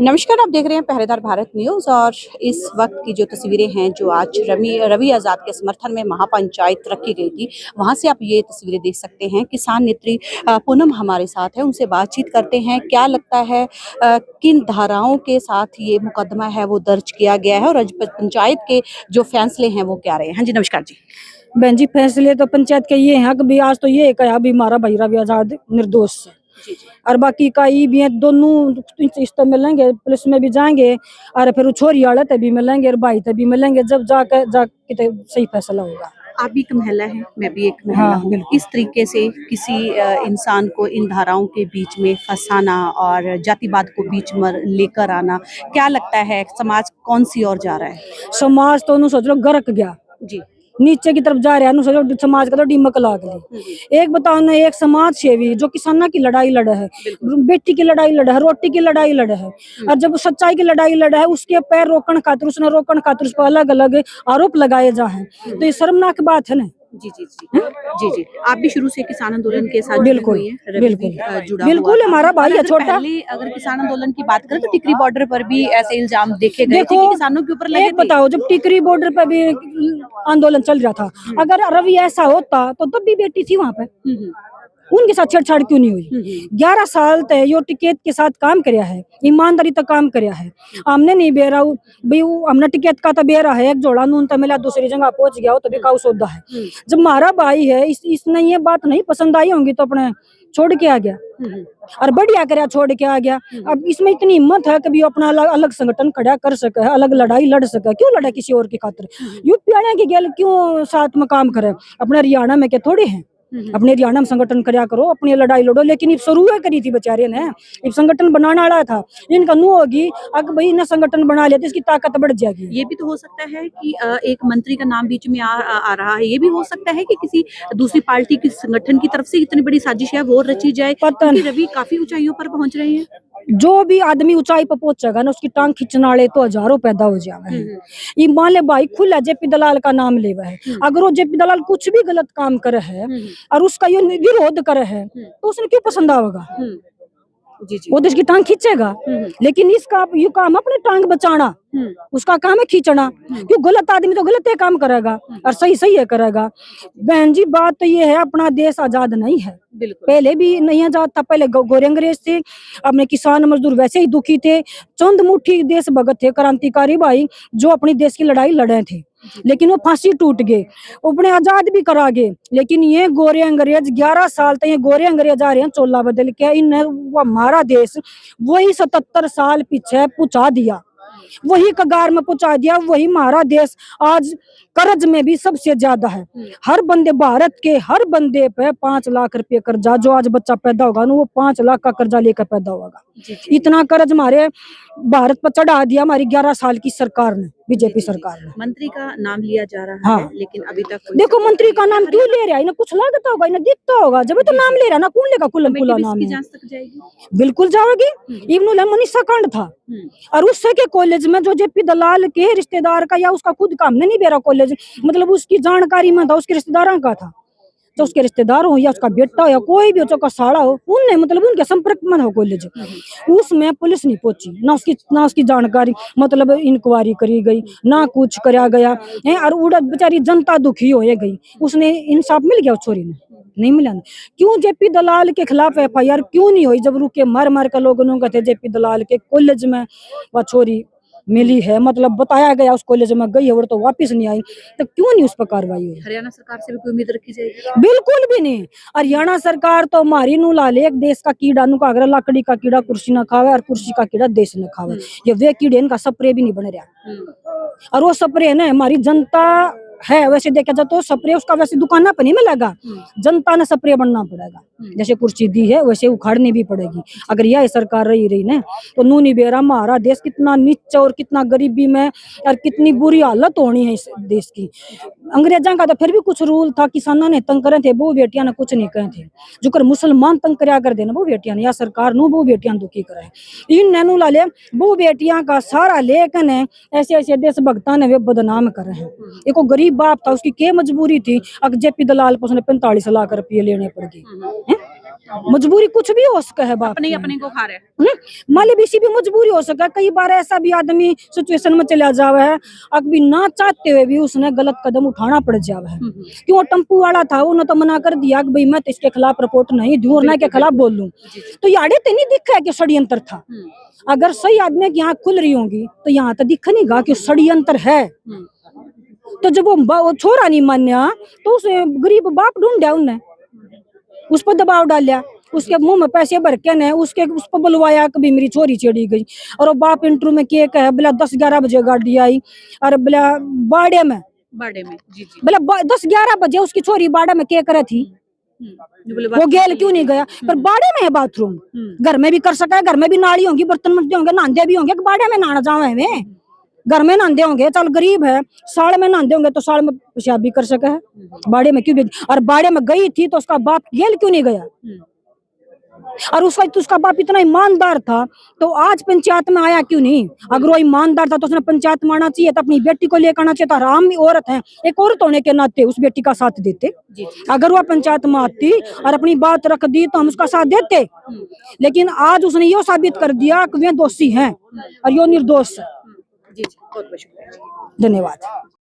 नमस्कार, आप देख रहे हैं पहरेदार भारत न्यूज़। और इस वक्त की जो तस्वीरें हैं जो आज रवि आज़ाद के समर्थन में महापंचायत रखी गई थी, वहां से आप ये तस्वीरें देख सकते हैं। किसान नेत्री पूनम हमारे साथ है, उनसे बातचीत करते हैं। क्या लगता है किन धाराओं के साथ ये मुकदमा है वो दर्ज किया गया है, और पंचायत के जो फैसले हैं वो क्या रहे हैं? हाँ जी, नमस्कार जी। बहन जी, फैसले तो पंचायत के ये हैं कि आज तो ये कहा भी हमारा भाई रवि आजाद निर्दोष है। जी जी। और बाकी का ये भी है, दोनों इस तो मिलेंगे, पुलिस में भी जाएंगे और फिर छोरी वाले तभी मिलेंगे और भाई तभी मिलेंगे, जब जाके सही फैसला होगा। आप भी एक महिला है, मैं भी एक महिला हाँ, हूँ। बिल्कुल। इस तरीके से किसी इंसान को इन धाराओं के बीच में फंसाना और जातिवाद को बीच में लेकर आना, क्या लगता है समाज कौन सी ओर जा रहा है? समाज तो उन्होंने सोच लो गरक गया, जी। नीचे की तरफ जा रहा है। सोचो समाज का तो डिमक लाग ली। एक बताओ ना, एक समाज सेवी जो किसानों की लड़ाई लड़े है, बेटी की लड़ाई लड़े है, रोटी की लड़ाई लड़े है, और जब सच्चाई की लड़ाई लड़े है, उसके पैर रोकन खातिर, उसने रोकन खातिर उस पर अलग अलग आरोप लगाए जा हैं, तो ये शर्मनाक बात है ना। जी जी जी जी जी। आप भी शुरू से किसान आंदोलन के साथ जुड़ी बिल्कुल, हुई हैं, रवि बिल्कुल, भी, जुड़ा बिल्कुल हुआ था। हमारा भाई और है छोटा। पहले अगर किसान आंदोलन की बात करें तो टिकरी बॉर्डर पर भी ऐसे इल्जाम देखे गए थे देखो, कि किसानों के ऊपर लगे एक थे। बताओ, जब टिकरी बॉर्डर पे भी आंदोलन चल रहा था, अगर रवि ऐसा होता तो तब भी बेटी थी वहां पे, उनके साथ छेड़छाड़ क्यों नहीं हुई? 11 साल तक यो टिकट के साथ काम करया है, ईमानदारी तक काम करया है। हमने नहीं बेरा भाई, हमने टिकट का तो बेरा है, एक जोड़ा नून तो मिला, दूसरी जगह पहुंच गया हो तो भी काउ सौदा है। जब हमारा भाई है, इसने ये बात नहीं पसंद आई होंगी तो अपने छोड़ के आ गया, और बढ़िया करया, छोड़ के आ गया। अब इसमें इतनी हिम्मत है कभी अपना अलग अलग संगठन खड़ा कर सके, अलग लड़ाई लड़ सके, क्यों लड़े किसी और की खातिर? यूपी वाले की गेल क्यों साथ में काम करे? अपने हरियाणा में क्या थोड़े हैं? अपने हरियाणा में संगठन करया करो, अपनी लड़ाई लड़ो। लेकिन ये शुरू करी थी बेचारे ने, ये संगठन बनाना वाला था, इनका नु होगी अगर भाई ने संगठन बना लिया तो इसकी ताकत बढ़ जाएगी। ये भी तो हो सकता है कि एक मंत्री का नाम बीच में आ रहा है। ये भी हो सकता है कि किसी दूसरी पार्टी की संगठन की तरफ से इतनी बड़ी साजिश है वो रची जाए, क्योंकि रवि काफी ऊंचाइयों पर पहुंच रहे हैं। जो भी आदमी ऊंचाई पर पहुंचेगा ना, उसकी टांग खींचने वाले तो हजारों पैदा हो जावे हैं। ये मान ले भाई, खुला जेपी दलाल का नाम लेवा है, अगर वो जेपी दलाल कुछ भी गलत काम करे है और उसका ये विरोध करे है, तो उसने क्यों पसंद आवेगा? जी जी। वो तो इसकी टांग खींचेगा। लेकिन इसका यू काम अपने टांग बचाना, उसका काम है खींचना। क्यों? गलत आदमी तो गलत ही काम करेगा और सही सही है करेगा। बहन जी, बात तो ये है, अपना देश आजाद नहीं है, पहले भी नहीं आजाद था। पहले गोरे अंग्रेज थे, अपने किसान मजदूर वैसे ही दुखी थे। चंद मुट्ठी देश भगत थे, क्रांतिकारी भाई, जो अपनी देश की लड़ाई लड़े थे, लेकिन वो फांसी टूट गए, अपने आजाद भी करा गए। लेकिन ये गोरे अंग्रेज 11 साल तक ये गोरे अंग्रेज आ रहे हैं चोला बदल के, इन हमारा देश वही 77 साल पीछे पहुंचा दिया, वही कगार में पहुंचा दिया। वही हमारा देश आज कर्ज में भी सबसे ज्यादा है। हर बंदे, भारत के हर बंदे पे 5 लाख रुपए कर्जा, जो आज बच्चा पैदा होगा ना वो 5 लाख का कर्जा लेकर पैदा होगा। इतना कर्ज हमारे भारत पर चढ़ा दिया हमारी 11 साल की सरकार ने, बीजेपी सरकार ने। मंत्री का नाम लिया जा रहा है, लेकिन अभी तक देखो, मंत्री का नाम क्यों ले रहा है? इन्हें कुछ लागत होगा, इन्हें दिखता होगा, जब तो नाम ले रहा ना, कौन लेगा? कुलम कुला नाम है। जांच तक जाएगी, बिल्कुल जाओगी। इब्नुल मनीषा कांड था, और उससे के कॉलेज में जो जेपी दलाल के रिश्तेदार का या उसका खुद का, हमने नहीं बेरा कॉलेज, मतलब उसकी जानकारी में था, उसके रिश्तेदारों का था। तो उसके रिश्तेदार हो या उसका बेटा हो या कोई भी हो, साड़ा हो, उनने मतलब उनके संपर्क में हो कॉलेज, उसमें पुलिस नहीं पहुंची, ना उसकी जानकारी, मतलब इंक्वायरी करी गई, ना कुछ कराया गया है, और उड़द बेचारी जनता दुखी हो गई। उसने इंसाफ मिल गया उस छोरी ने? नहीं मिला ना। क्यों जेपी दलाल के खिलाफ FIR क्यों नहीं हुई? जब रुके मार मार कर लोगों कहते जेपी दलाल के कॉलेज में वह छोरी मिली है, मतलब बताया गया उस कॉलेज में गई है और तो वापस नहीं आई, तो क्यों नहीं उस पर कार्रवाई हुई? हरियाणा सरकार से भी कोई उम्मीद रखी जाएगी? बिल्कुल भी नहीं। हरियाणा सरकार तो हमारी नू लाले, एक देश का कीड़ा नु का, लकड़ी का कीड़ा कुर्सी न खावे और कुर्सी का कीड़ा देश न खावे। ये वे कीड़े, इनका स्प्रे भी नहीं बन रहा, और वो स्प्रे ना हमारी जनता है, वैसे देखा जाए तो स्प्रे उसका वैसे दुकाना पर नहीं मिलेगा, जनता ने स्प्रे बनना पड़ेगा। जैसे कुर्सी दी है वैसे उखाड़नी भी पड़ेगी। अगर यह सरकार रही ना, तो नू नहीं बेरा हमारा देश कितना नीचा और कितना गरीबी में और कितनी बुरी हालत होनी है इस देश की। अंग्रेजों का तो फिर भी कुछ रूल था, किसानों ने तंग करे थे, वो बेटियां ने कुछ नहीं कहे थे। जो कर मुसलमान तंग करया कर देना वो बेटियां ने, या सरकार नु वो बेटियां दुखी करे। इन नैनू लाले वो बेटियां का सारा लेकिन ऐसे ऐसे देशभक्ता ने वे बदनाम करे हैं। एक गरीब बाप था, उसकी क्या मजबूरी थी? अगर जेपी दलाल पर उसने 45 लाख रुपये लेने पड़ गए। मजबूरी कुछ भी हो सका है बाप अपने की। अपने को खा रहे हैं। माले भी भी मजबूरी हो सका। कई बार ऐसा भी आदमी सिचुएशन में चला जावे है, अभी ना चाहते हुए भी उसने गलत कदम उठाना पड़ जावे है। क्यों टेम्पू वाला था, उन्होंने तो मना कर दिया कि भाई मैं तो इसके खिलाफ रिपोर्ट नहीं दूं और ना के खिलाफ बोल लूं। तो याडे तो नहीं दिखा है कि षड्यंत्र था। अगर सही आदमी की आंख खुल रही होंगी तो यहाँ तो दिख नहीं गा कि षड्यंत्र है। तो जब वो छोरा नहीं मान्या तो उस गरीब बाप ढूंढा उनने, उस पर दबाव डाला, उसके मुंह में पैसे भर के ने उस पर बुलवाया कभी मेरी छोरी चढ़ी गई। और वो बाप इंटरव्यू में के कहे बोला 10-11 बजे गाड़ी आई और बोला बाड़े में जी बोला 10-11 बजे उसकी छोरी बाड़े में के करे थी। वो गेल क्यों नहीं गया? पर बाड़े में है बाथरूम, घर में भी कर सका है, घर में भी नाली होंगी, बर्तन मजते होंगे, नांदे भी होंगे, बाड़े में नहाना जावे हमें। घर में नहाते होंगे, चल गरीब है, साल में नहाते होंगे तो साल में पेशाब भी कर सका है, बाड़े में क्यों? और बाड़े में गई थी तो उसका बाप गेल क्यों नहीं गया? और उसका बाप इतना ईमानदार था तो आज पंचायत में आया क्यों नहीं? अगर वो ईमानदार था तो उसने पंचायत में आना चाहिए, तो अपनी बेटी को लेकर आना चाहिए था। आराम औरत है, एक औरत होने के नाते उस बेटी का साथ देते। अगर वो पंचायत में आती और अपनी बात रख दी तो हम उसका साथ देते। लेकिन आज उसने ये साबित कर दिया कि वे दोषी हैं और यो निर्दोष है। जी बहुत बहुत शुक्रिया। धन्यवाद।